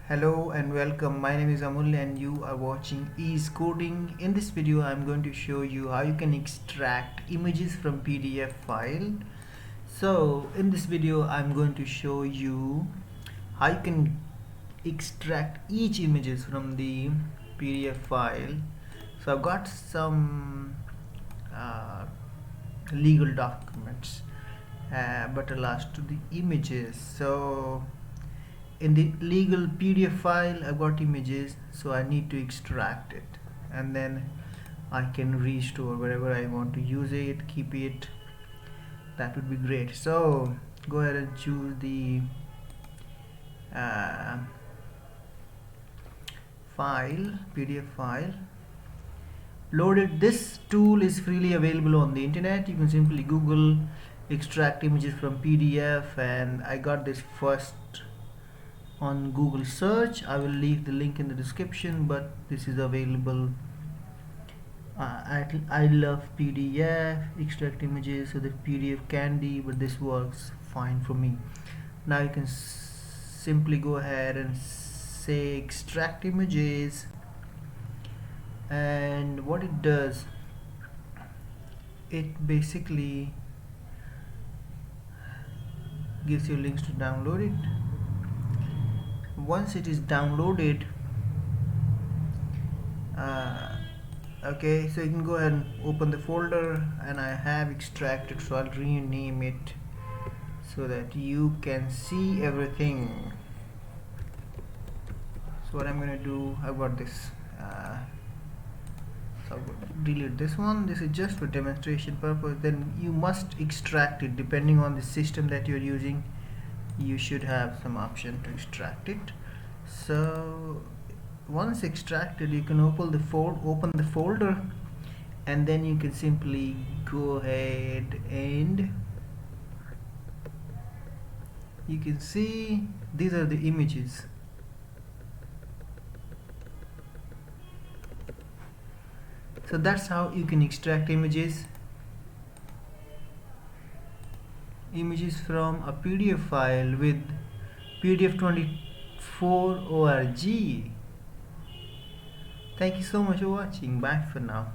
Hello and welcome. My name is Amul and you are watching Ease Coding. In this video I'm going to show you how you can extract images from PDF file. So in this video I'm going to show you how you can extract each images from the PDF file. So I've got some legal documents but attached to the images. So in the legal PDF file I've got images, so I need to extract it and then I can restore wherever I want to use it, keep it. That would be great. So go ahead and choose the uh, file, PDF file, load it. This tool is freely available on the internet. You can simply Google extract images from PDF, and I got this first on Google search. I will leave the link in the description, but this is available. I love PDF extract images, so the PDF candy, but this works fine for me. Now you can simply go ahead and say extract images, and what it does, it basically gives you links to download it. Once it is downloaded, okay, so you can go ahead and open the folder, and I have extracted, so I'll rename it so that you can see everything. So what I'm gonna do, I've got this, so I'll delete this one. This is just for demonstration purpose. Then you must extract it depending on the system that you're using. You should have some option to extract it. So once extracted, you can open the folder, and then you can simply go ahead and you can see these are the images. So that's how you can extract images from a PDF file with PDF24 org. Thank you so much for watching. Bye for now.